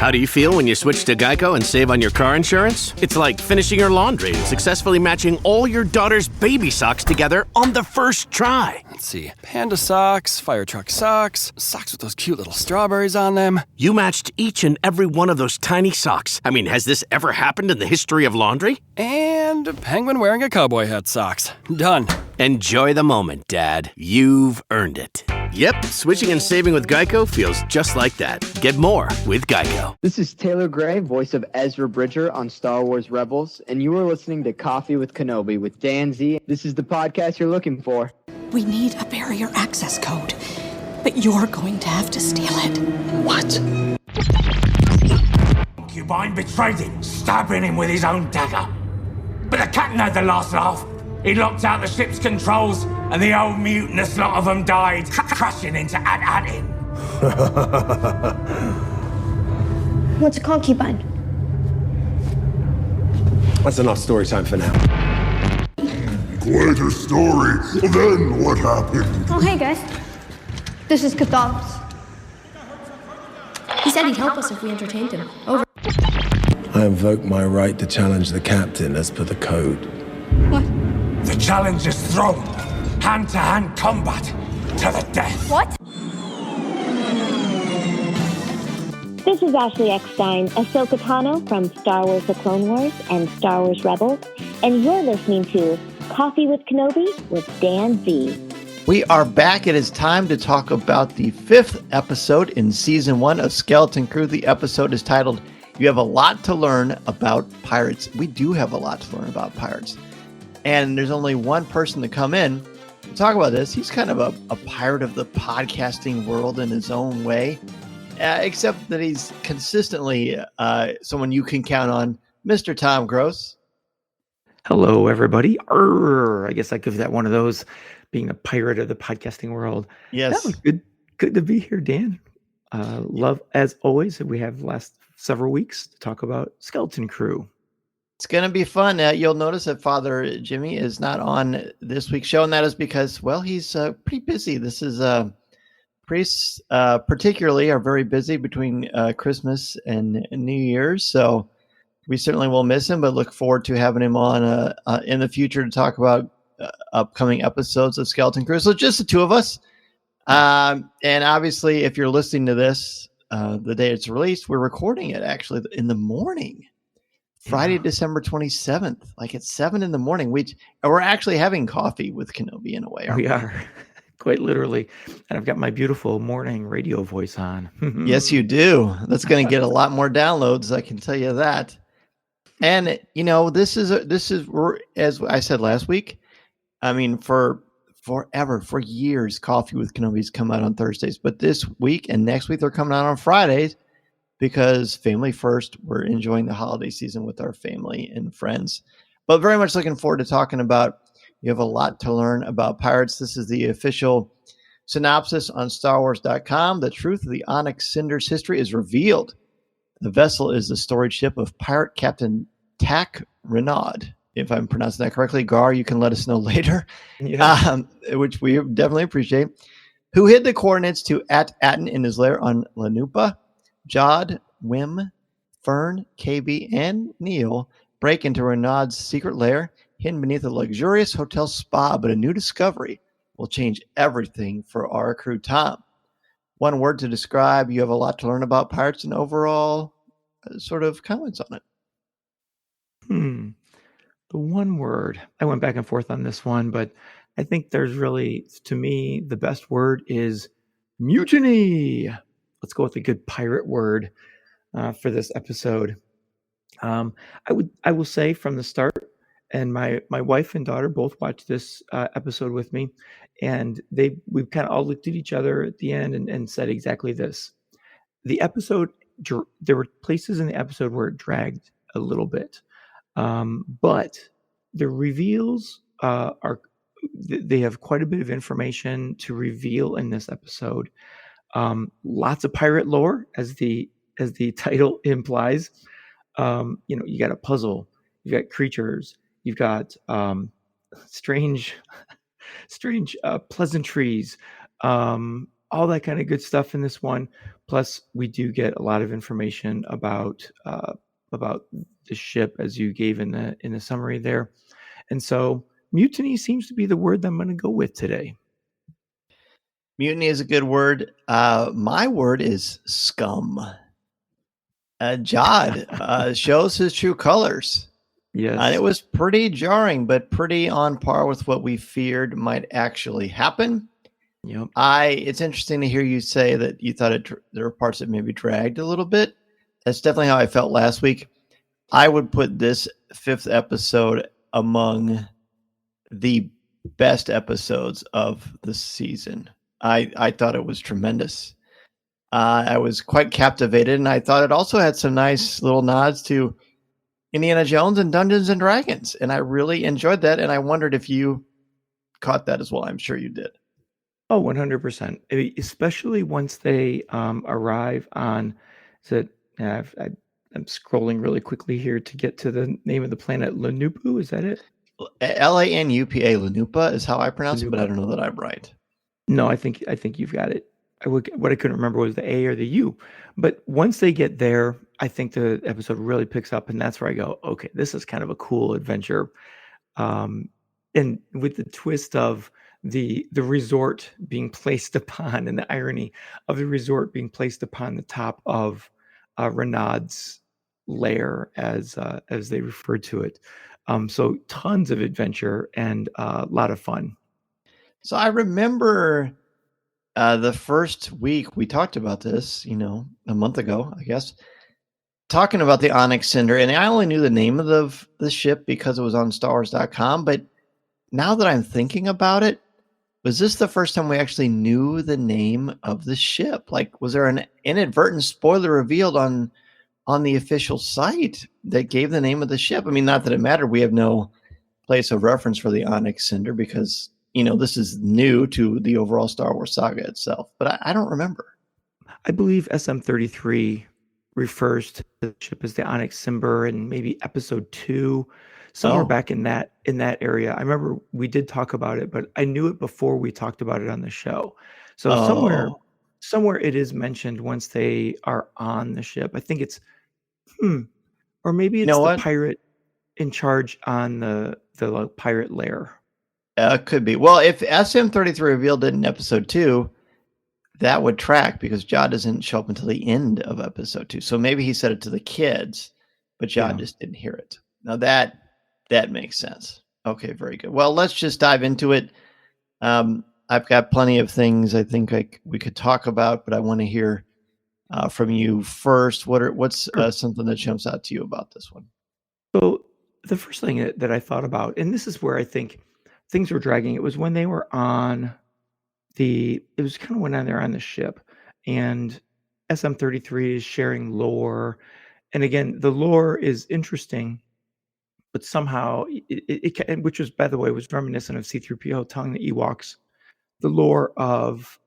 How do you feel when you switch to Geico and save on your car insurance? It's like finishing your laundry and successfully matching all your daughter's baby socks together on the first try. Let's see. Panda socks, fire truck socks, socks with those cute little strawberries on them. You matched each and every one of those tiny socks. I mean, has this ever happened in the history of laundry? And a penguin wearing a cowboy hat socks. Done. Enjoy the moment, Dad. You've earned it. Yep, switching and saving with Geico feels just like that. Get more with Geico. This is Taylor Gray, voice of Ezra Bridger on Star Wars Rebels, and you are listening to Coffee with Kenobi with Dan Z. This is the podcast you're looking for. We need a barrier access code, but you're going to have to steal it. What? Concubine betrayed him, stabbing him with his own dagger. But the captain had the last laugh. He locked out the ship's controls, and the old mutinous lot of them died, crashing into Ad-Adin. What's a concubine? That's enough story time for now. Quite a story. Then what happened? Oh, hey guys. This is Cathalos. He said he'd help us if we entertained him. Over. I invoke my right to challenge the captain as per the code. What? The challenge is thrown. Hand-to-hand combat to the death. What? This is Ashley Eckstein, Ahsoka Tano from Star Wars The Clone Wars and Star Wars Rebels, and you're listening to Coffee with Kenobi with Dan Z. We are back. It is time to talk about the 5th episode in Season 1 of Skeleton Crew. The episode is titled, You Have a Lot to Learn About Pirates. We do have a lot to learn about pirates. And there's only one person to come in to talk about this. He's kind of a pirate of the podcasting world in his own way, except that he's consistently someone you can count on, Mr. Tom Gross. Hello, everybody. Arr, I guess I give that one of those, being a pirate of the podcasting world. Yes. That was good to be here, Dan. Love, as always, we have the last several weeks to talk about Skeleton Crew. It's going to be fun. You'll notice that Father Jimmy is not on this week's show, and that is because, well, he's pretty busy. This is priests particularly are very busy between Christmas and New Year's, so we certainly will miss him, but look forward to having him on in the future to talk about upcoming episodes of Skeleton Crew. So just the two of us. And obviously, if you're listening to this the day it's released, we're recording it actually in the morning. Friday, December 27th, like at 7 a.m. We're actually having coffee with Kenobi in a way. We are, quite literally. And I've got my beautiful morning radio voice on. Yes, you do. That's going to get a lot more downloads, I can tell you that. And, you know, this is as I said last week, I mean, for years, Coffee with Kenobi's come out on Thursdays. But this week and next week, they're coming out on Fridays. Because family first, we're enjoying the holiday season with our family and friends. But very much looking forward to talking about, you have a lot to learn about pirates. This is the official synopsis on StarWars.com. The truth of the Onyx Cinder's history is revealed. The vessel is the storage ship of pirate Captain Tack Renaud. If I'm pronouncing that correctly, Gar, you can let us know later, which we definitely appreciate. Who hid the coordinates to At-Atin in his lair on Lanupa. Jod, Wim, Fern, KB, and Neil break into Renaud's secret lair, hidden beneath a luxurious hotel spa, but a new discovery will change everything for our crew. Tom, one word to describe, you have a lot to learn about pirates and overall sort of comments on it. The one word, I went back and forth on this one, but I think there's really, to me, the best word is mutiny. Let's go with a good pirate word for this episode. I will say from the start, and my wife and daughter both watched this episode with me, and we've kind of all looked at each other at the end and said exactly this. The episode, there were places in the episode where it dragged a little bit, but the reveals they have quite a bit of information to reveal in this episode. Lots of pirate lore, as the title implies. You got a puzzle, you've got creatures, you've got strange pleasantries, all that kind of good stuff in this one. Plus, we do get a lot of information about the ship, as you gave in the summary there. And so, mutiny seems to be the word that I'm going to go with today. Mutiny is a good word. My word is scum. Jod shows his true colors. Yes. And it was pretty jarring, but pretty on par with what we feared might actually happen. Yep. It's interesting to hear you say that you thought there were parts that maybe dragged a little bit. That's definitely how I felt last week. I would put this 5th episode among the best episodes of the season. I thought it was tremendous. I was quite captivated, and I thought it also had some nice little nods to Indiana Jones and Dungeons and Dragons, and I really enjoyed that, and I wondered if you caught that as well. I'm sure you did. Oh, 100%. Especially once they arrive on, I'm scrolling really quickly here to get to the name of the planet, Lanupu. Is that it? Lanupa, Lanupa is how I pronounce it, but I Lanupa. don't know that I'm right. No, I think you've got it. What I couldn't remember was the A or the U. But once they get there, I think the episode really picks up, and that's where I go, okay, this is kind of a cool adventure. And with the twist of the resort being placed upon, and the irony of the resort being placed upon the top of Renaud's lair, as they refer to it. So tons of adventure and a lot of fun. So I remember the first week we talked about this, a month ago, I guess, talking about the Onyx Cinder, and I only knew the name of the ship because it was on StarWars.com, but now that I'm thinking about it, was this the first time we actually knew the name of the ship? Like, was there an inadvertent spoiler revealed on the official site that gave the name of the ship? I mean, not that it mattered. We have no place of reference for the Onyx Cinder because, this is new to the overall Star Wars saga itself. But I don't remember. I believe SM-33 refers to the ship as the Onyx Cinder, and maybe episode 2. Somewhere back in that area. I remember we did talk about it, but I knew it before we talked about it on the show. So somewhere it is mentioned once they are on the ship. I think it's or maybe it's the pirate in charge on the pirate lair. Could be. Well, if SM-33 revealed it in episode 2, that would track because Jod doesn't show up until the end of episode 2. So maybe he said it to the kids, but Jod just didn't hear it. Now that makes sense. Okay, very good. Well, let's just dive into it. I've got plenty of things I think we could talk about, but I want to hear from you first. What's something that jumps out to you about this one? So the first thing that I thought about, and this is where I think things were dragging, it was when they were on it was kind of when they're on the ship, and SM-33 is sharing lore. And again, the lore is interesting, but somehow which was, by the way, was reminiscent of C-3PO telling the Ewoks the lore of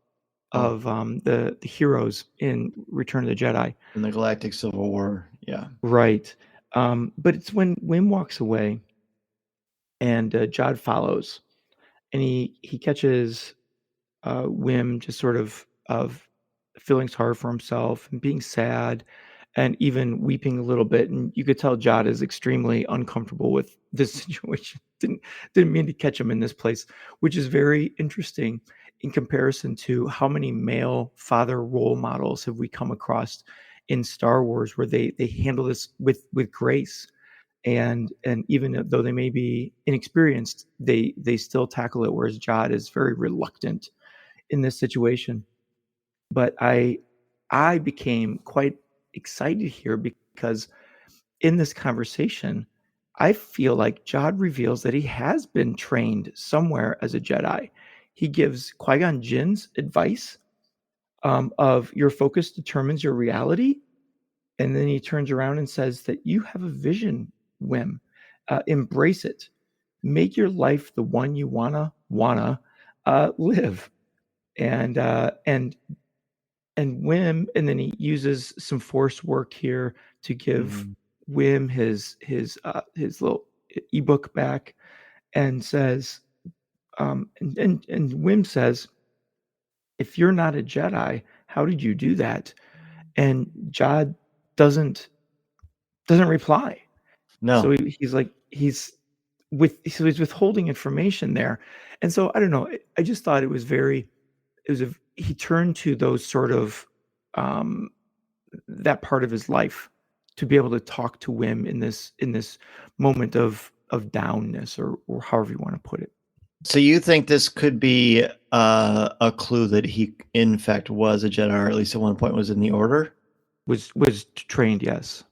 the heroes in Return of the Jedi. In the Galactic Civil War, yeah. Right. But it's when Wim walks away and Jod follows, and he catches Wim just sort of feeling sorry for himself and being sad and even weeping a little bit. And you could tell Jod is extremely uncomfortable with this situation. Didn't mean to catch him in this place, which is very interesting in comparison to how many male father role models have we come across in Star Wars where they handle this with grace. And even though they may be inexperienced, they still tackle it, whereas Jod is very reluctant in this situation. But I became quite excited here because in this conversation, I feel like Jod reveals that he has been trained somewhere as a Jedi. He gives Qui-Gon Jinn's advice of your focus determines your reality. And then he turns around and says that you have a vision, Wim. Embrace it. Make your life the one you wanna live. And Wim, and then he uses some force work here to give Wim his little ebook back, and says, and Wim says, if you're not a Jedi, how did you do that? and Jod doesn't reply. No. So he's withholding information there. And so I don't know. I just thought he turned to those sort of that part of his life to be able to talk to Wim in this moment of downness, or however you want to put it. So you think this could be a clue that he, in fact, was a Jedi, or at least at one point was in the Order? Was trained, yes.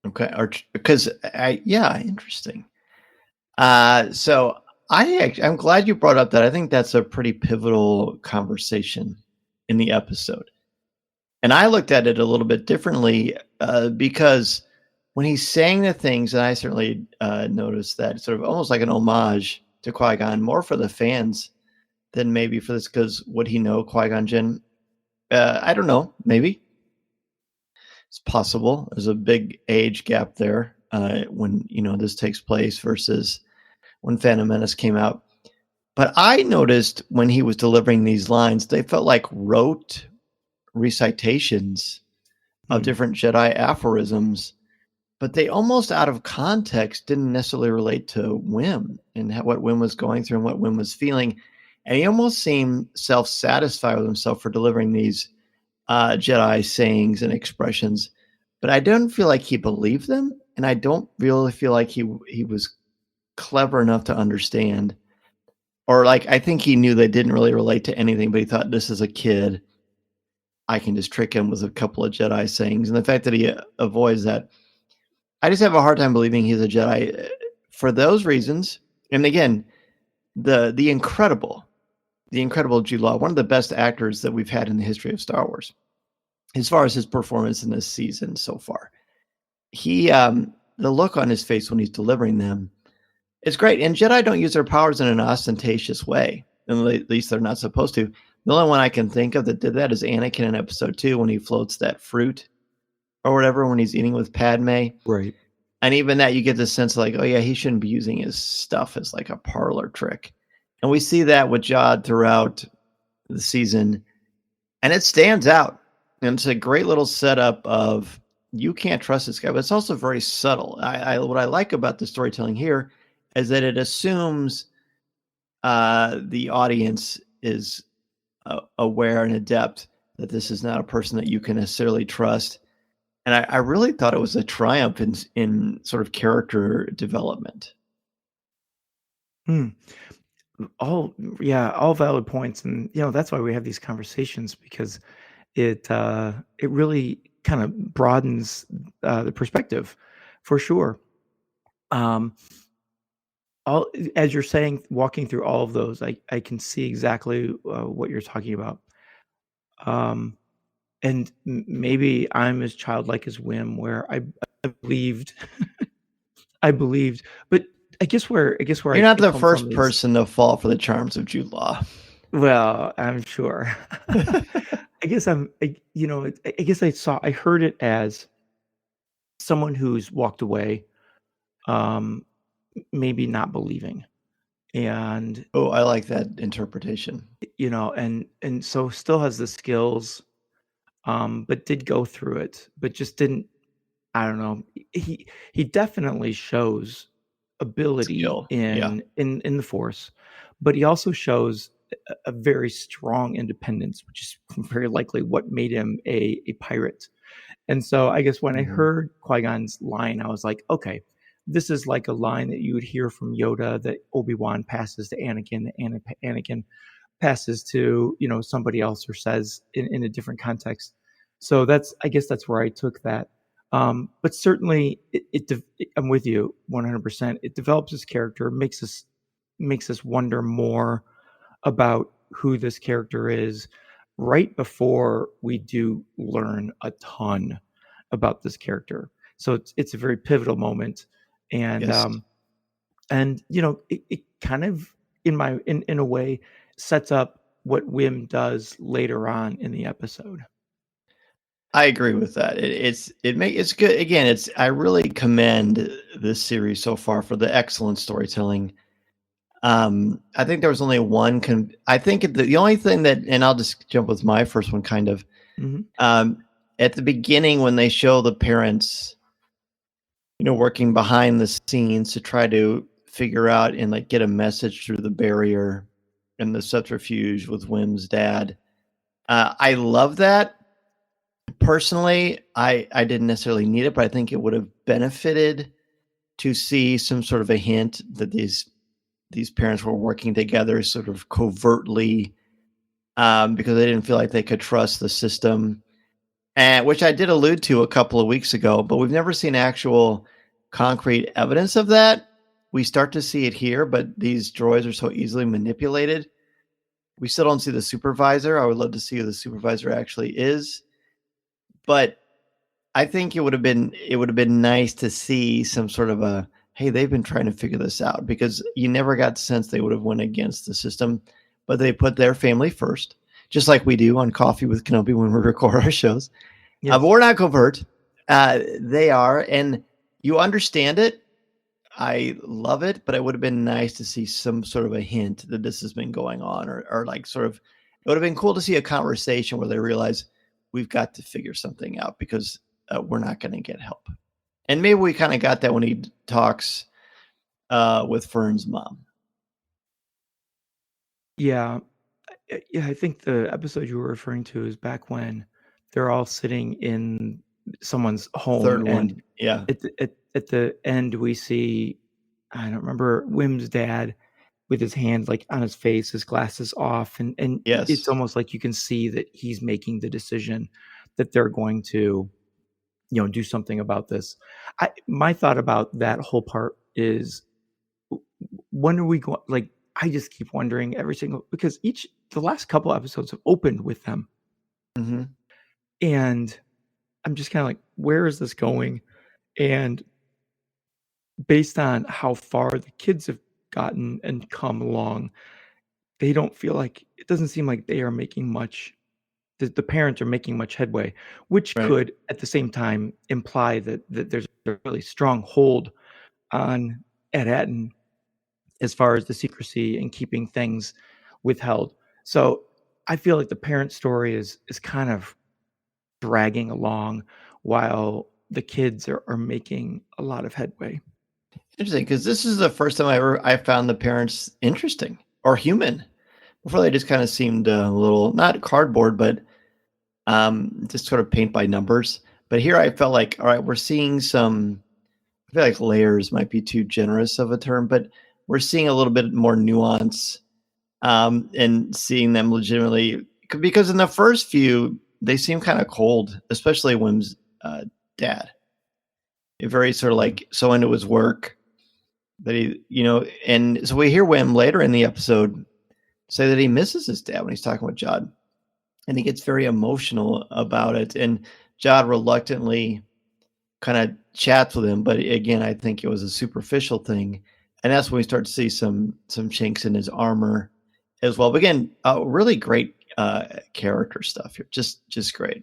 Okay, or because interesting. So I'm glad you brought up that. I think that's a pretty pivotal conversation in the episode, and I looked at it a little bit differently because when he's saying the things, and I certainly noticed that sort of almost like an homage to Qui-Gon, more for the fans than maybe for this, because would he know Qui-Gon Jinn? I don't know, maybe. It's possible. There's a big age gap there when this takes place versus when Phantom Menace came out. But I noticed when he was delivering these lines, they felt like rote recitations of different Jedi aphorisms, but they almost out of context didn't necessarily relate to Wim and what Wim was going through and what Wim was feeling. And he almost seemed self-satisfied with himself for delivering these Jedi sayings and expressions, but I don't feel like he believed them, and I don't really feel like he was clever enough to understand, or like I think he knew they didn't really relate to anything, but he thought, this is a kid, I can just trick him with a couple of Jedi sayings. And the fact that he avoids that, I just have a hard time believing he's a Jedi for those reasons. And again, the incredible Jude Law, one of the best actors that we've had in the history of Star Wars, as far as his performance in this season so far. He, the look on his face when he's delivering them is great. And Jedi don't use their powers in an ostentatious way. And at least they're not supposed to. The only one I can think of that did that is Anakin in episode 2 when he floats that fruit or whatever when he's eating with Padme. Right. And even that, you get the sense like, oh yeah, he shouldn't be using his stuff as like a parlor trick. And we see that with Jod throughout the season, and it stands out. And it's a great little setup of you can't trust this guy, but it's also very subtle. What I like about the storytelling here is that it assumes the audience is aware and adept that this is not a person that you can necessarily trust. And I really thought it was a triumph in sort of character development. All valid points, and that's why we have these conversations, because it really kind of broadens the perspective, for sure. All as you're saying, walking through all of those, I can see exactly what you're talking about. And maybe I'm as childlike as Wim, where I believed, but I guess where you're not the first person to fall for the charms of Jude Law. Well, I'm sure. I guess I heard it as someone who's walked away, maybe not believing. And I like that interpretation. And so still has the skills, but did go through it, but just didn't. I don't know. He definitely shows ability in the Force, but he also shows a very strong independence, which is very likely what made him a pirate. And so I guess when I heard Qui-Gon's line, I was like, okay, this is like a line that you would hear from Yoda that Obi-Wan passes to Anakin, and Anakin passes to somebody else, or says in a different context. So I guess that's where I took that. But certainly, I'm with you 100%. It develops his character, makes us wonder more about who this character is, right before we do learn a ton about this character. So it's a very pivotal moment, and yes. It kind of in a way sets up what Wim does later on in the episode. I agree with that. It's good. Again, I really commend this series so far for the excellent storytelling. I think there was only one. I think the only thing that, and I'll just jump with my first one, kind of. at the beginning when they show the parents, working behind the scenes to try to figure out and like get a message through the barrier and the subterfuge with Wim's dad. I love that. Personally, I didn't necessarily need it, but I think it would have benefited to see some sort of a hint that these parents were working together sort of covertly, because they didn't feel like they could trust the system, and which I did allude to a couple of weeks ago, but we've never seen actual concrete evidence of that. We start to see it here, but these droids are so easily manipulated. We still don't see the supervisor. I would love to see who the supervisor actually is. But I think it would have been nice to see some sort of a, hey, they've been trying to figure this out, because you never got the sense they would have went against the system, but they put their family first, just like we do on Coffee with Kenobi when we record our shows. Yes. But we're not covert. They are, and you understand it. I love it, but it would have been nice to see some sort of a hint that this has been going on, or like sort of, it would have been cool to see a conversation where they realize we've got to figure something out, because we're not going to get help. And maybe we kind of got that when he talks with Fern's mom. Yeah. I think the episode you were referring to is back when they're all sitting in someone's home. Third and one. Yeah. At the end, we see, I don't remember, Wim's dad with his hand like on his face, his glasses off. And Yes. It's almost like you can see that he's making the decision that they're going to, do something about this. My thought about that whole part is, when are we going? Like, I just keep wondering because the last couple episodes have opened with them. Mm-hmm. And I'm just kind of like, where is this going? And based on how far the kids have gotten and come along, they don't feel like, it doesn't seem like they are making much, the parents are making much headway, which Right. could at the same time imply that there's a really strong hold on Ed Atton as far as the secrecy and keeping things withheld. So I feel like the parent story is kind of dragging along while the kids are making a lot of headway. Interesting, because this is the first time I found the parents interesting or human. Before, they just kind of seemed a little, not cardboard, but just sort of paint by numbers. But here I felt like, all right, we're seeing some, I feel like layers might be too generous of a term, but we're seeing a little bit more nuance, and seeing them legitimately, because in the first few, they seem kind of cold, especially Wim's dad. Very sort of like so into his work that he, and so we hear Wim later in the episode say that he misses his dad when he's talking with Jod, and he gets very emotional about it. And Jod reluctantly kind of chats with him, but again, I think it was a superficial thing, and that's when we start to see some chinks in his armor as well. But again, really great character stuff here, just great.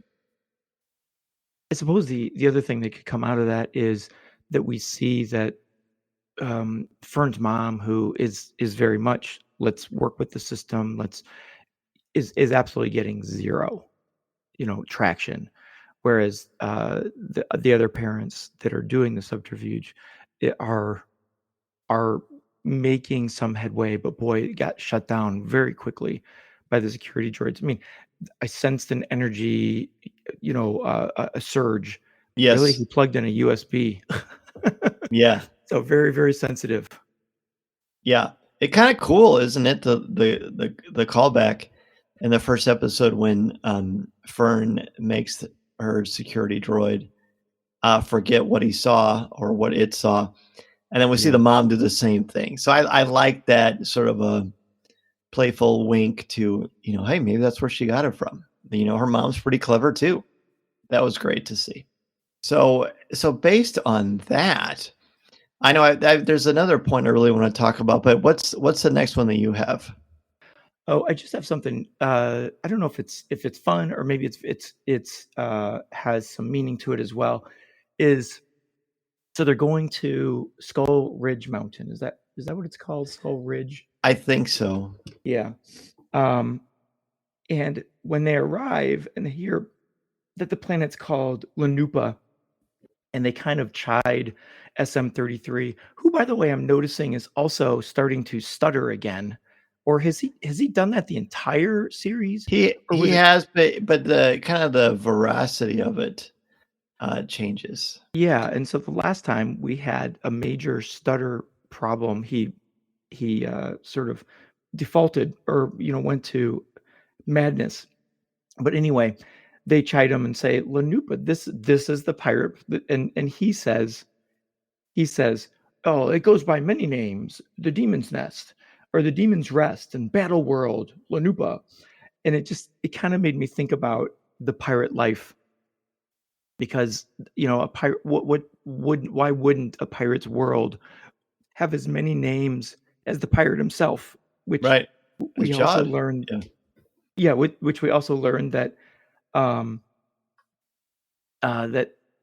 I suppose the other thing that could come out of that is that we see that Fern's mom, who is very much, let's work with the system, is absolutely getting zero, traction, whereas the other parents that are doing the subterfuge are making some headway, but boy, it got shut down very quickly by the security droids. I mean, I sensed an energy, a surge. Yes. Really, he plugged in a USB. Yeah. So very, very sensitive. Yeah. It kind of cool, isn't it? The callback in the first episode when Fern makes her security droid forget what he saw or what it saw. And then we see the mom do the same thing. So I like that sort of a playful wink to, hey, maybe that's where she got it from. Her mom's pretty clever too. That was great to see. So based on that, I know there's another point I really want to talk about, but what's the next one that you have? Oh, I just have something. I don't know if it's fun or maybe it's has some meaning to it as well. So they're going to Skull Ridge Mountain. Is that what it's called? Skull Ridge? I think so. Yeah. And when they arrive and they hear that the planet's called Lanupa, and they kind of chide SM-33, who, by the way, I'm noticing is also starting to stutter again. Or has he done that the entire series? He has, but the kind of the veracity of it changes. Yeah, and so the last time we had a major stutter problem, he sort of defaulted or went to madness. But anyway, they chide him and say, Lanupa, this is the pirate, and he says, oh, it goes by many names, the Demon's Nest, or the Demon's Rest, and Battle World, Lanupa. And it kind of made me think about the pirate life, because a pirate, why wouldn't a pirate's world have as many names as the pirate himself? Which right. we also learned, which we also learned that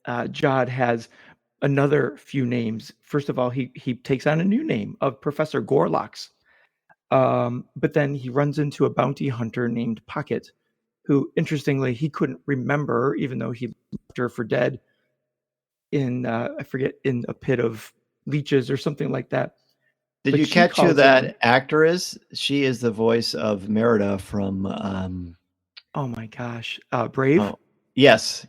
Jod has another few names. First of all, he takes on a new name of Professor Gorlox, but then he runs into a bounty hunter named Pocket, who, interestingly, he couldn't remember, even though he left her for dead in I forget, in a pit of leeches or something like that. Did you catch who that actor is? She is the voice of Merida from oh my gosh, Brave? Oh, yes.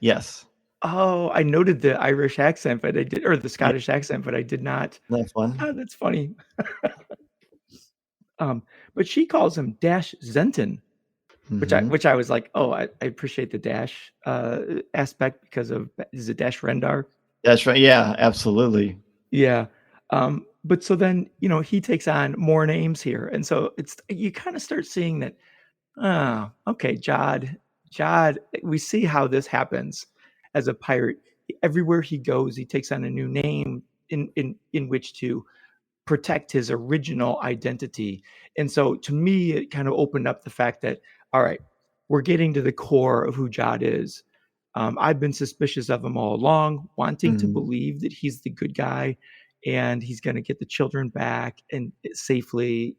Oh, I noted the Irish accent, but I did, or the Scottish accent, but I did not. That's fun. Oh, that's funny. But she calls him Dash Zenton, which I was like, oh, I appreciate the Dash aspect because of, is it Dash Rendar? That's right. Yeah, absolutely. Yeah. But so then, he takes on more names here. And so you kind of start seeing that, okay, Jod, we see how this happens as a pirate. Everywhere he goes, he takes on a new name in which to protect his original identity. And so to me, it kind of opened up the fact that, all right, we're getting to the core of who Jod is. I've been suspicious of him all along, wanting to believe that he's the good guy and he's going to get the children back and safely,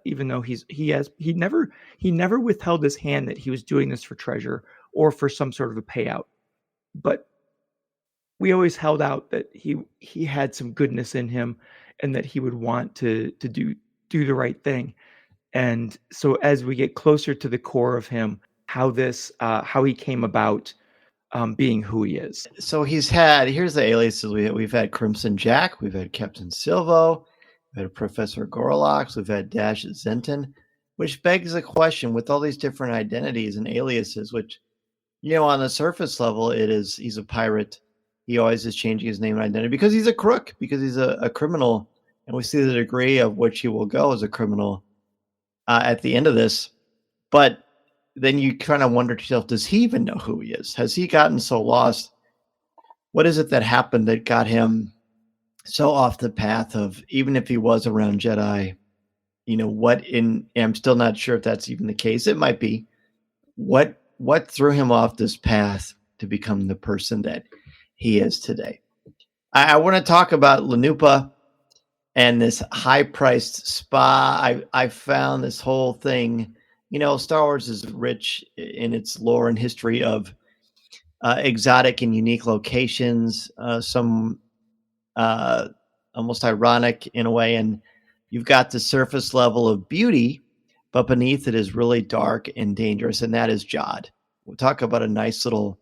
even though he never withheld his hand that he was doing this for treasure or for some sort of a payout. But we always held out that he had some goodness in him and that he would want to do the right thing. And so as we get closer to the core of him, how he came about being who he is. So here's the aliases we've had: Crimson Jack, we've had Captain Silvo, we've had Professor Gorlox, we've had Dash Zenton, which begs the question, with all these different identities and aliases, which, on the surface level, he's a pirate. He always is changing his name and identity because he's a crook, because he's a criminal. And we see the degree of which he will go as a criminal at the end of this. But then you kind of wonder to yourself, does he even know who he is? Has he gotten so lost? What is it that happened that got him so off the path of, even if he was around Jedi, I'm still not sure if that's even the case. It might be. What threw him off this path to become the person that he is today? I want to talk about Lanupa and this high-priced spa. I found this whole thing. Star Wars is rich in its lore and history of exotic and unique locations, some almost ironic in a way. And you've got the surface level of beauty, but beneath it is really dark and dangerous, and that is Jod. We'll talk about a nice little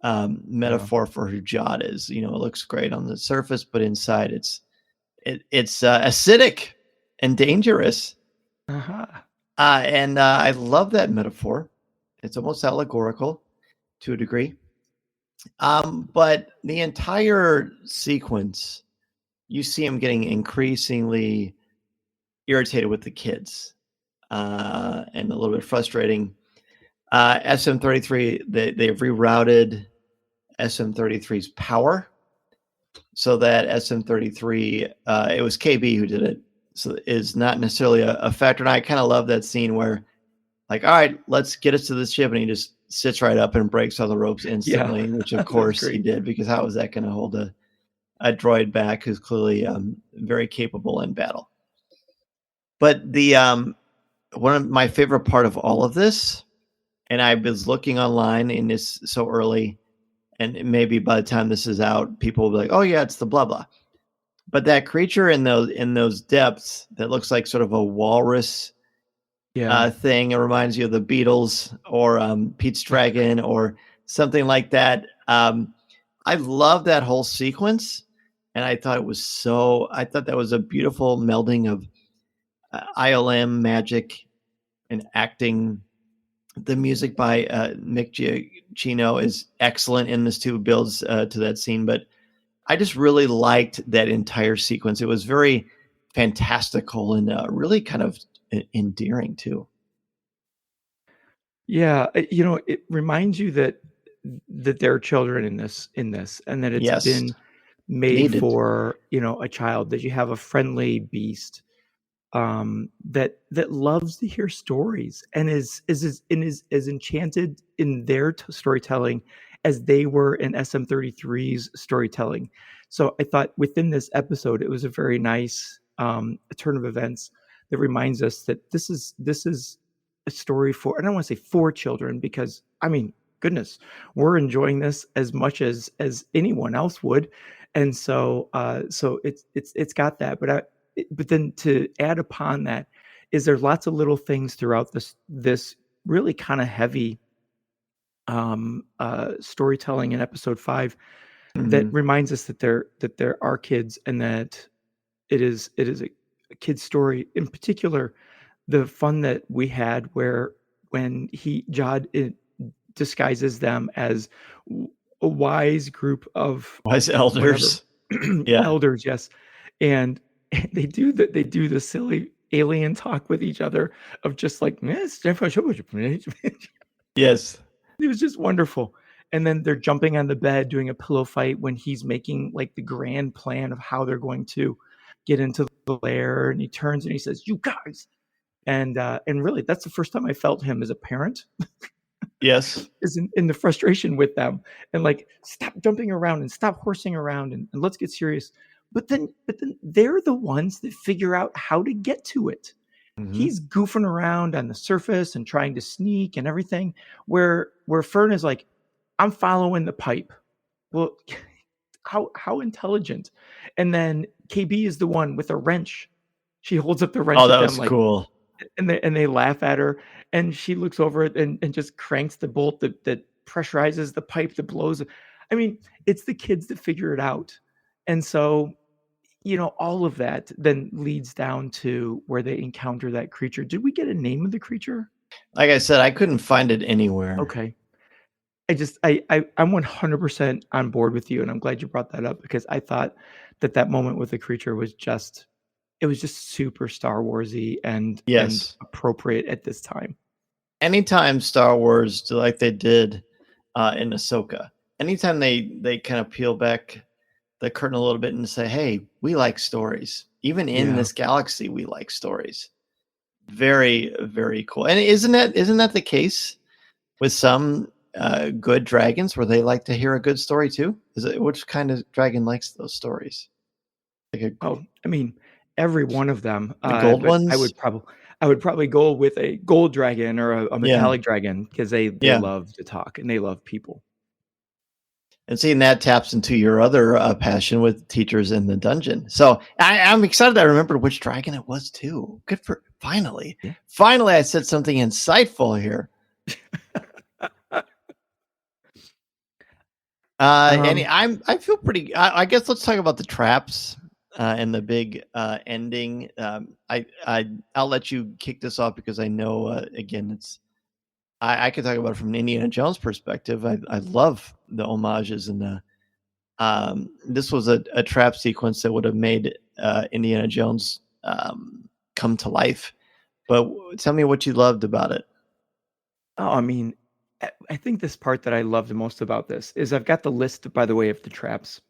metaphor for who Jod is. It looks great on the surface, but inside it's acidic and dangerous. And I love that metaphor. It's almost allegorical to a degree. But the entire sequence, you see him getting increasingly irritated with the kids and a little bit frustrating. SM-33, they've rerouted SM-33's power so that SM-33, it was KB who did it, so is not necessarily a factor. And I kind of love that scene where, like, all right, let's get us to this ship, and he just sits right up and breaks all the ropes instantly, which of course he did, because how is that going to hold a droid back who's clearly very capable in battle? But the one of my favorite part of all of this, And I was looking online in this so early, and maybe by the time this is out, people will be like, "Oh yeah, it's the blah blah." But that creature in those depths that looks like sort of a walrus thing. It reminds you of the Beatles or Pete's Dragon or something like that. I love that whole sequence, and I thought that was a beautiful melding of ILM magic and acting. The music by Mick Giacchino is excellent in this too, builds to that scene. But I just really liked that entire sequence. It was very fantastical and really kind of endearing too. Yeah, it reminds you that there are children in this, and that it's Yes. been made Needed. for a child. That you have a friendly beast that loves to hear stories and is as enchanted in their storytelling as they were in SM33's storytelling. So I thought within this episode, it was a very nice turn of events that reminds us that this is a story for, I don't want to say for children, because I mean, goodness, we're enjoying this as much as anyone else would. And so so it's got that, but then to add upon that is there's lots of little things throughout this really kind of heavy storytelling in episode 5 that reminds us that there are kids, and that it is a kid's story. In particular, the fun that we had when Jod disguises them as a wise group of wise elders. Yeah. Elders, yes. And they do the silly alien talk with each other of just like, yes. Yes. It was just wonderful. And then they're jumping on the bed doing a pillow fight when he's making like the grand plan of how they're going to get into the lair, and he turns and he says, "You guys." And really that's the first time I felt him as a parent. Yes. Is in the frustration with them, and like, stop jumping around and stop horsing around and let's get serious. But then they're the ones that figure out how to get to it. He's goofing around on the surface and trying to sneak and everything, where Fern is like, "I'm following the pipe." Well, how intelligent. And then KB is the one with a wrench. She holds up the wrench Oh, at that them, was like, cool. and they laugh at her, and she looks over it and just cranks the bolt that pressurizes the pipe that blows. I mean, it's the kids that figure it out. And so, all of that then leads down to where they encounter that creature. Did we get a name of the creature? Like I said, I couldn't find it anywhere. Okay. I'm 100% on board with you, and I'm glad you brought that up, because I thought that moment with the creature was just super Star Warsy and appropriate at this time. Anytime Star Wars, like they did in Ahsoka, anytime they kind of peel back the curtain a little bit and say, "Hey, we like stories. Even in this galaxy, we like stories." Very, very cool. And isn't that the case with some good dragons, where they like to hear a good story too? Which kind of dragon likes those stories? I mean, every one of them. The gold ones? I would probably go with a gold dragon or a metallic dragon, because they love to talk and they love people. And seeing that taps into your other passion with teachers in the dungeon. So I'm excited. I remembered which dragon it was too. Good for finally. Yeah. Finally, I said something insightful here. And I feel pretty. I guess let's talk about the traps and the big ending. I'll let you kick this off, because I know again it's. I could talk about it from an Indiana Jones perspective. I love the homages, and this was a trap sequence that would have made Indiana Jones come to life. But tell me what you loved about it. Oh, I mean, I think this part that I love the most about this is I've got the list, by the way, of the traps.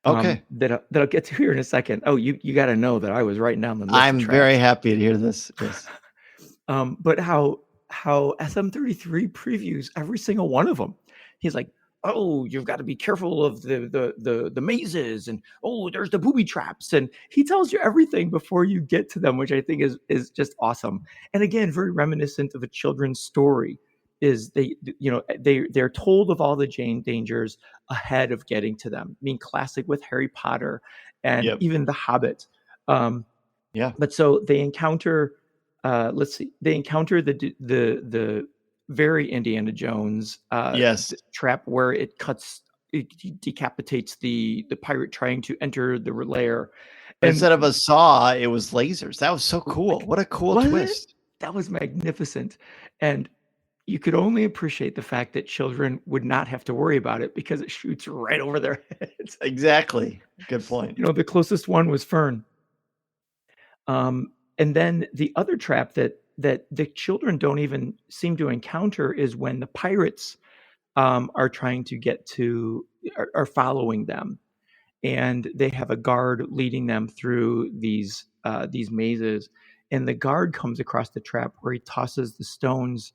Okay. That I'll get to here in a second. Oh, you got to know that I was writing down the list. I'm very happy to hear this. Yes. But how SM33 previews every single one of them. He's like, "Oh, you've got to be careful of the mazes, and oh, there's the booby traps," and he tells you everything before you get to them, which I think is just awesome. And again, very reminiscent of a children's story is they're told of all the dangers ahead of getting to them. I mean, classic with Harry Potter and even The Hobbit. But so they encounter, they encounter the very Indiana Jones trap where it decapitates the pirate trying to enter the lair. But instead of a saw, it was lasers. That was so cool. What a cool twist. That was magnificent. And you could only appreciate the fact that children would not have to worry about it because it shoots right over their heads. Exactly. Good point. The closest one was Fern. And then the other trap that the children don't even seem to encounter is when the pirates are trying to get to, are following them. And they have a guard leading them through these mazes. And the guard comes across the trap where he tosses the stones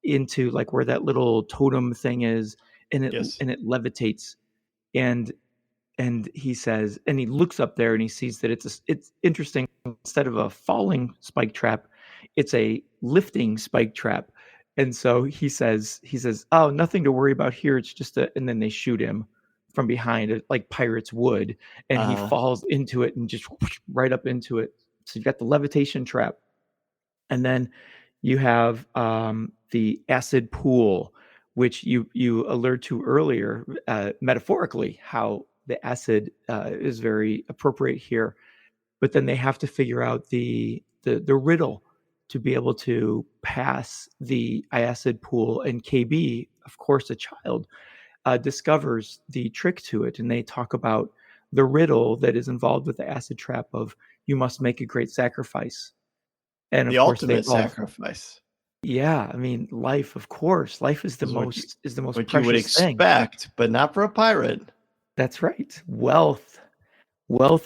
into like where that little totem thing is, and it levitates. And he says, and he looks up there and he sees that it's interesting. Instead of a falling spike trap, it's a lifting spike trap. And so he says, oh, nothing to worry about here. It's just and then they shoot him from behind like pirates would. And he falls into it and just whoosh, right up into it. So you've got the levitation trap. And then you have the acid pool, which you allured to earlier, metaphorically, how the acid is very appropriate here. But then they have to figure out the riddle to be able to pass the acid pool. And KB, of course, a child, discovers the trick to it. And they talk about the riddle that is involved with the acid trap of you must make a great sacrifice. And the ultimate sacrifice. Yeah, I mean, life, of course. Life is the most what precious you would expect, thing. but not for a pirate. That's right. Wealth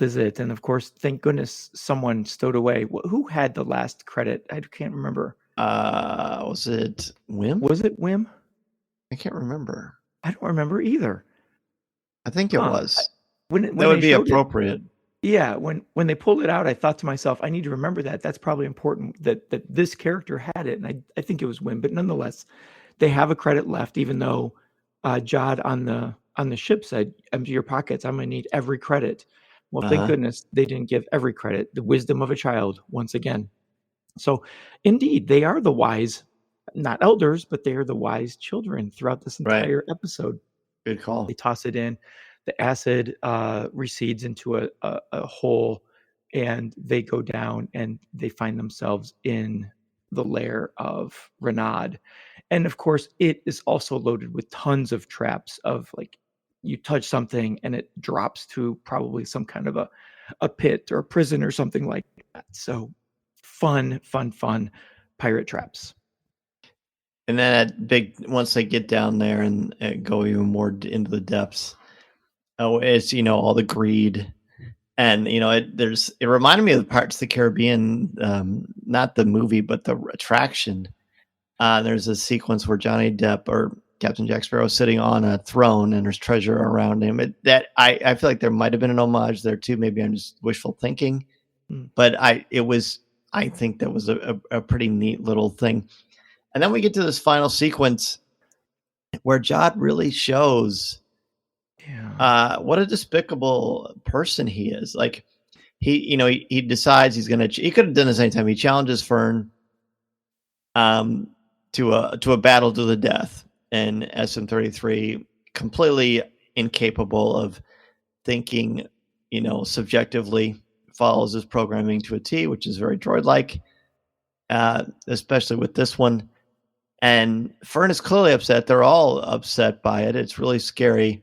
is it. And of course, thank goodness someone stowed away. Who had the last credit? I can't remember. Was it Wim? Was it Wim? I can't remember. I don't remember either. I think it was. When that would be appropriate. Yeah, when they pulled it out, I thought to myself, I need to remember that. That's probably important that this character had it. And I think it was Wim. But nonetheless, they have a credit left, even though Jod on the ship said, empty your pockets. I'm going to need every credit. Well, thank goodness they didn't give every credit. The wisdom of a child, once again. So indeed, they are the wise, not elders, but they are the wise children throughout this entire episode. Good call. They toss it in. The acid recedes into a hole, and they go down and they find themselves in the lair of Renaud. And of course, it is also loaded with tons of traps of like you touch something and it drops to probably some kind of a pit or a prison or something like that. So fun pirate traps. And then once they get down there and go even more into the depths, it's, all the greed. And, it reminded me of the Pirates of the Caribbean, not the movie, but the attraction. There's a sequence where Johnny Depp or Captain Jack Sparrow is sitting on a throne and there's treasure around him. I feel like there might have been an homage there too. Maybe I'm just wishful thinking, but I think that was a pretty neat little thing. And then we get to this final sequence where Jod really shows what a despicable person he is. Like he decides he could have done this anytime. He challenges Fern to a battle to the death, and SM-33 completely incapable of thinking, subjectively, follows his programming to a T, which is very droid-like, especially with this one. And Fern is clearly upset. They're all upset by it. It's really scary.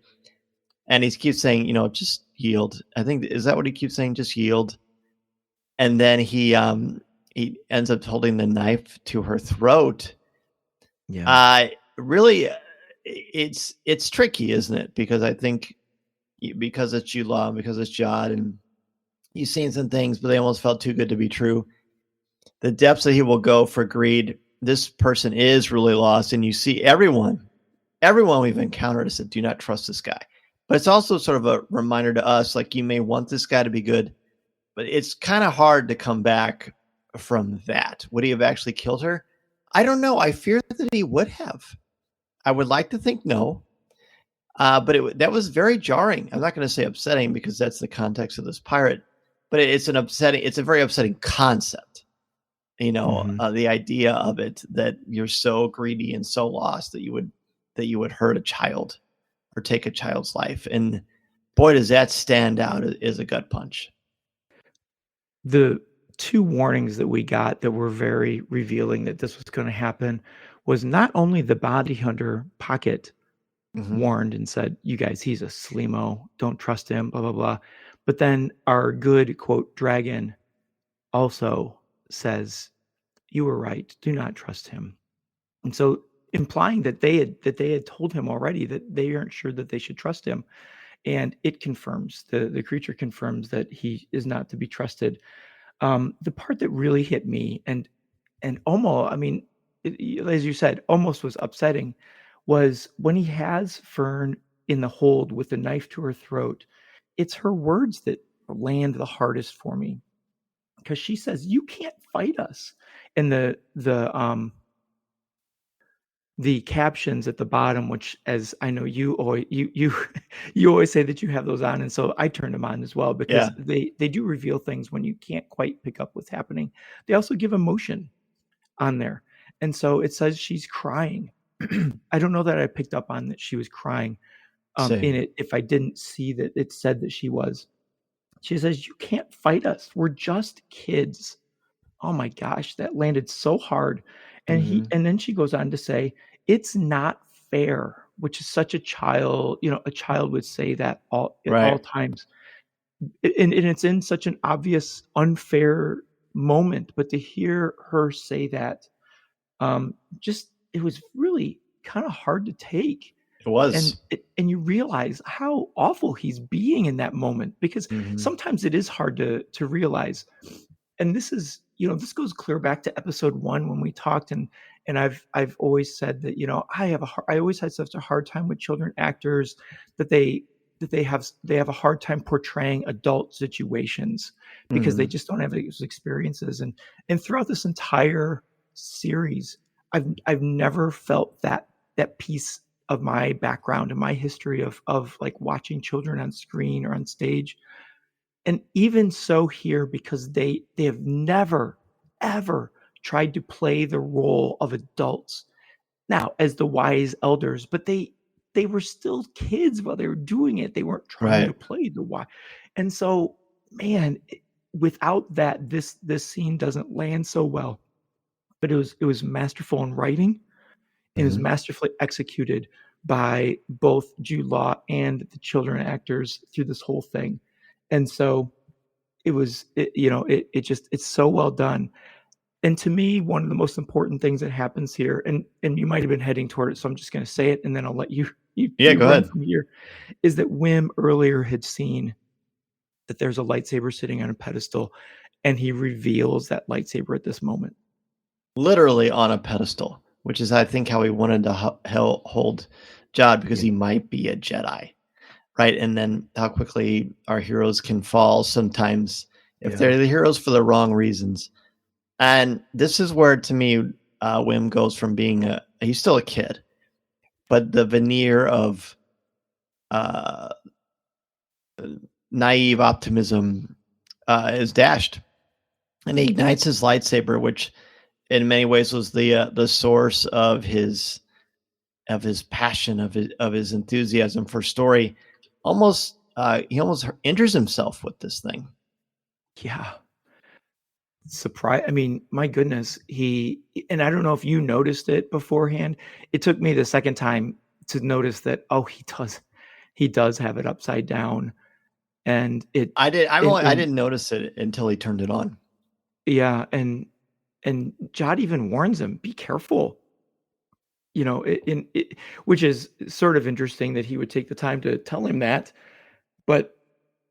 And he keeps saying, just yield. I think, is that what he keeps saying? Just yield. And then he ends up holding the knife to her throat. Yeah. Really, it's tricky, isn't it? Because I think because it's Jula, because it's Jod, and you've seen some things, but they almost felt too good to be true. The depths that he will go for greed. This person is really lost, and you see everyone we've encountered has said, do not trust this guy. But it's also sort of a reminder to us, like, you may want this guy to be good, but it's kind of hard to come back from that. Would he have actually killed her? I don't know. I fear that he would have. I would like to think no. But that was very jarring. I'm not going to say upsetting because that's the context of this pirate, but it's a very upsetting concept. The idea of it, that you're so greedy and so lost that you would hurt a child or take a child's life. And boy, does that stand out as a gut punch. The two warnings that we got that were very revealing that this was going to happen was not only the bounty hunter Pocket warned and said, you guys, he's a Slimo, don't trust him, blah, blah, blah. But then our good, quote, dragon also says, you were right, do not trust him. And so implying that they had told him already that they aren't sure that they should trust him. And it confirms, the creature confirms that he is not to be trusted. The part that really hit me and almost, as you said, almost was upsetting, was when he has Fern in the hold with the knife to her throat. It's her words that land the hardest for me, because she says, you can't fight us. And the captions at the bottom, which, as I know you always say that you have those on, and so I turned them on as well, because they do reveal things when you can't quite pick up what's happening. They also give emotion on there, and so it says she's crying. I don't know that I picked up on that she was crying in it if I didn't see that it said that she was. She says, you can't fight us, we're just kids. Oh my gosh, that landed so hard. And and then she goes on to say, it's not fair, which is such a child, a child would say that at all times. And it's in such an obvious, unfair moment, but to hear her say that, it was really kind of hard to take. It was. And you realize how awful he's being in that moment, because sometimes it is hard to realize. And this is, this goes clear back to episode 1 when we talked, and I've always said that, I always had such a hard time with children actors that they have a hard time portraying adult situations because they just don't have those experiences. And throughout this entire series, I've never felt that piece of my background and my history of like watching children on screen or on stage. And even so here, because they have never, ever tried to play the role of adults now as the wise elders, but they were still kids while they were doing it. They weren't trying to play the wise. And so, man, without that, this scene doesn't land so well. But it was masterful in writing. It was masterfully executed by both Jude Law and the children actors through this whole thing. And so it's so well done. And to me, one of the most important things that happens here, and you might have been heading toward it, so I'm just going to say it, and then I'll let you go ahead. From here, is that Wim earlier had seen that there's a lightsaber sitting on a pedestal, and he reveals that lightsaber at this moment. Literally on a pedestal, which is, I think, how he wanted to hold Jod, because he might be a Jedi, right? And then how quickly our heroes can fall sometimes if they're the heroes for the wrong reasons. And this is where, to me, Wim goes from being he's still a kid, but the veneer of naive optimism is dashed, and he ignites his lightsaber, which in many ways was the source of his passion, of his enthusiasm for story. He almost injures himself with this thing. Yeah. Surprise. I mean, my goodness, and I don't know if you noticed it beforehand. It took me the second time to notice that, he does have it upside down. And I didn't notice it until he turned it on. Yeah. And Jod even warns him, be careful, which is sort of interesting that he would take the time to tell him that, but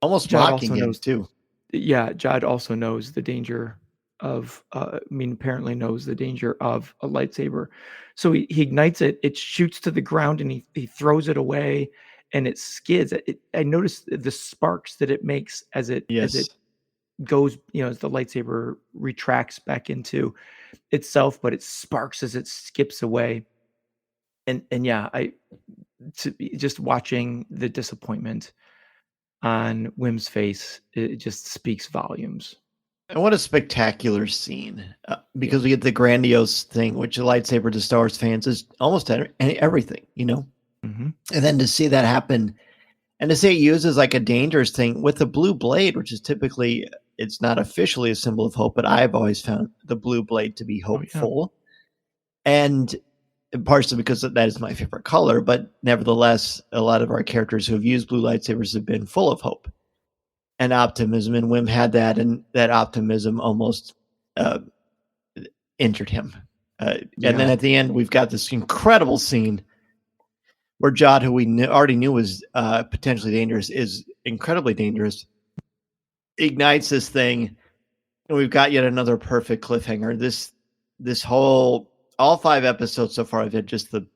almost Jod mocking also him knows too. Yeah. Jod also knows the danger of, apparently knows the danger of a lightsaber. So he ignites it, it shoots to the ground, and he throws it away, and it skids. I noticed the sparks that it makes as it goes, as the lightsaber retracts back into itself, but it sparks as it skips away. And yeah, just watching the disappointment on Wim's face, it just speaks volumes. And what a spectacular scene, because we get the grandiose thing, which the lightsaber to Star Wars fans is almost everything, Mm-hmm. And then to see that happen, and to see it used as like a dangerous thing with the blue blade, which is typically, it's not officially a symbol of hope, but I've always found the blue blade to be hopeful. And partially because that is my favorite color, but nevertheless, a lot of our characters who have used blue lightsabers have been full of hope and optimism, and Wim had that, and that optimism almost injured him. And then at the end, we've got this incredible scene where Jod, who we already knew was potentially dangerous, is incredibly dangerous, ignites this thing, and we've got yet another perfect cliffhanger. This whole, all 5 episodes so far, I've had just the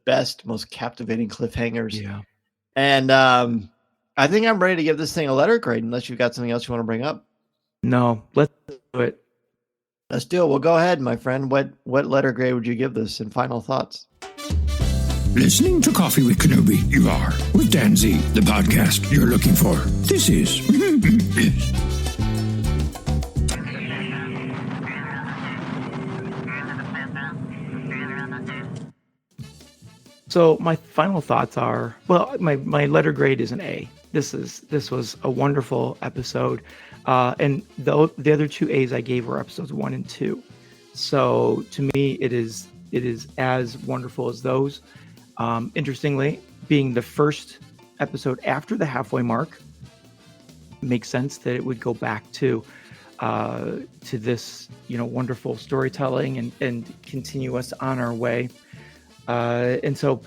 best, most captivating cliffhangers. Yeah. And I think I'm ready to give this thing a letter grade, unless you've got something else you want to bring up. No, let's do it. Let's do it. Well, go ahead, my friend. What letter grade would you give this, and final thoughts? Listening to Coffee with Kenobi, you are, with Dan Z, the podcast you're looking for. This is... So my final thoughts are, well, my letter grade is an A. This was a wonderful episode. And the other 2 A's I gave were episodes 1 and 2. So to me, it is as wonderful as those. Interestingly, being the first episode after the halfway mark, makes sense that it would go back to this, wonderful storytelling and continue us on our way. And so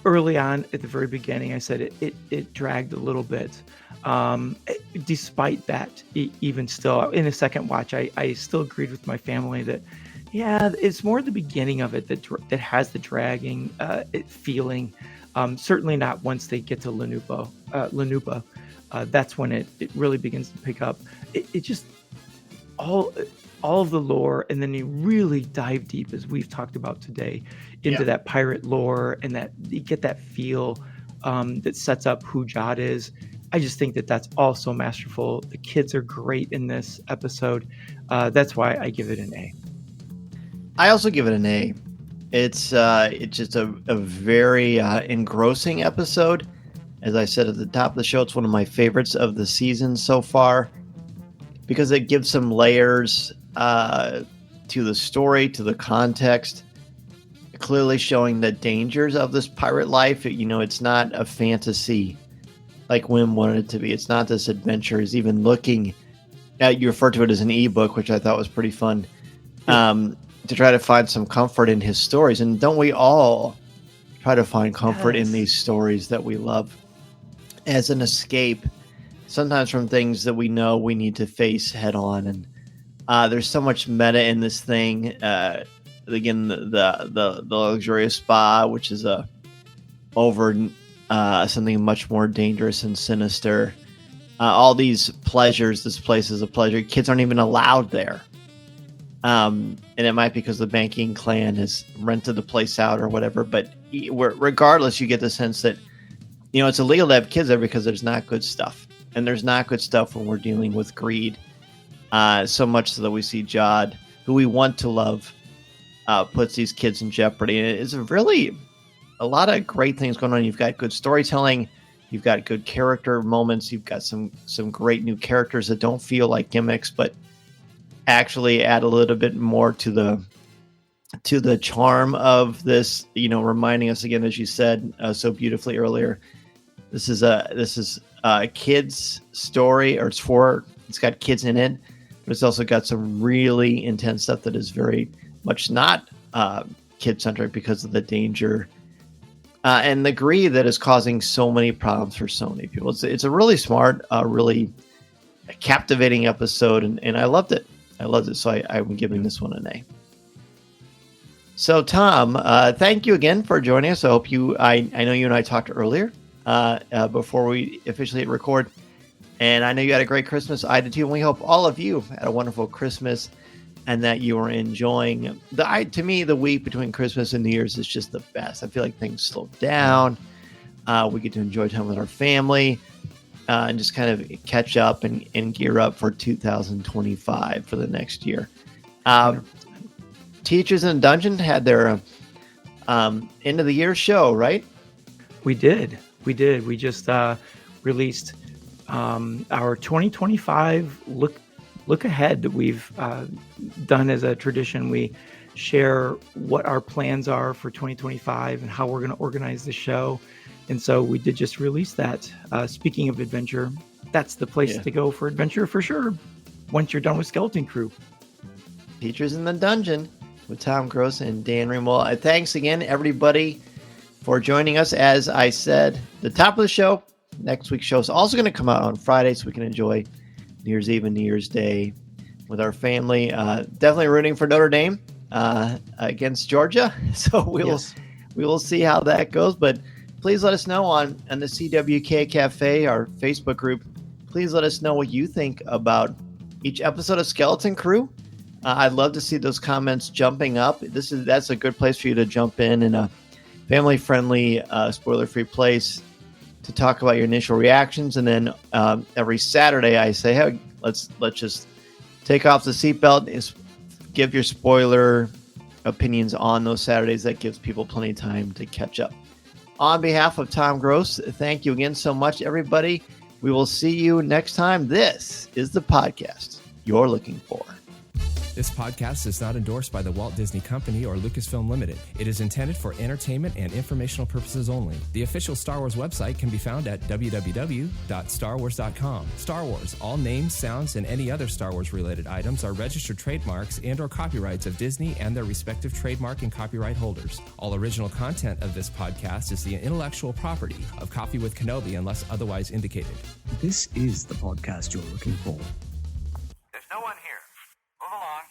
early on at the very beginning, I said it dragged a little bit. Despite that, even still in a second watch, I still agreed with my family that, yeah, it's more the beginning of it that has the dragging feeling. Certainly not once they get to Lanupa. That's when it really begins to pick up. It just all of the lore, and then you really dive deep, as we've talked about today, into that pirate lore, and that you get that feel that sets up who Jod is. I just think that that's all so masterful. The kids are great in this episode. That's why I give it an A. I also give it an A. It's just a very engrossing episode. As I said at the top of the show, it's one of my favorites of the season so far, because it gives some layers to the story, to the context, clearly showing the dangers of this pirate life. It's not a fantasy like Wim wanted it to be. It's not this adventure. He's even looking at, you referred to it as an ebook, which I thought was pretty fun, to try to find some comfort in his stories. And don't we all try to find comfort in these stories that we love as an escape, sometimes from things that we know we need to face head on? And there's so much meta in this thing. Again, the luxurious spa, which is over something much more dangerous and sinister. All these pleasures, this place is a pleasure. Kids aren't even allowed there. And it might be because the banking clan has rented the place out or whatever. But regardless, you get the sense that, it's illegal to have kids there because there's not good stuff. And there's not good stuff when we're dealing with greed. So much so that we see Jod, who we want to love, puts these kids in jeopardy. And it's really a lot of great things going on. You've got good storytelling. You've got good character moments. You've got some great new characters that don't feel like gimmicks, but actually add a little bit more to the charm of this, reminding us again, as you said so beautifully earlier, this is a kid's story, or it's got kids in it, but it's also got some really intense stuff that is very much not kid-centric because of the danger and the greed that is causing so many problems for so many people. It's a really smart, really captivating episode, and I loved it. So I'm giving this one an A. So Tom, thank you again for joining us. I hope I know you and I talked earlier before we officially hit record. And I know you had a great Christmas. I did too. And we hope all of you had a wonderful Christmas and that you are enjoying to me, the week between Christmas and New Year's is just the best. I feel like things slow down. We get to enjoy time with our family and just kind of catch up and gear up for 2025 for the next year. Teachers in the Dungeon had their end of the year show, right? We did. We just released our 2025 look ahead that we've done as a tradition. We share what our plans are for 2025 and how we're going to organize the show. And so we did just release that. Speaking of adventure, that's the place to go for adventure for sure. Once you're done with Skeleton Crew. Teachers in the Dungeon with Tom Gross and Dan Ringwald. Thanks again, everybody, for joining us. As I said, the top of the show, next week's show is also going to come out on Friday so we can enjoy New Year's Eve and New Year's Day with our family. Definitely rooting for Notre Dame against Georgia. So we will see how that goes. But please let us know on the CWK Cafe, our Facebook group. Please let us know what you think about each episode of Skeleton Crew. I'd love to see those comments jumping up. That's a good place for you to jump in a family-friendly, spoiler-free place to talk about your initial reactions. And then every Saturday I say, hey, let's just take off the seatbelt, give your spoiler opinions on those Saturdays. That gives people plenty of time to catch up. On behalf of Tom Gross, thank you again so much, everybody. We will see you next time. This is the podcast you're looking for. This podcast is not endorsed by the Walt Disney Company or Lucasfilm Limited. It is intended for entertainment and informational purposes only. The official Star Wars website can be found at www.starwars.com. Star Wars, all names, sounds, and any other Star Wars-related items are registered trademarks and/or copyrights of Disney and their respective trademark and copyright holders. All original content of this podcast is the intellectual property of Coffee with Kenobi unless otherwise indicated. This is the podcast you're looking for. There's no one here. Move along.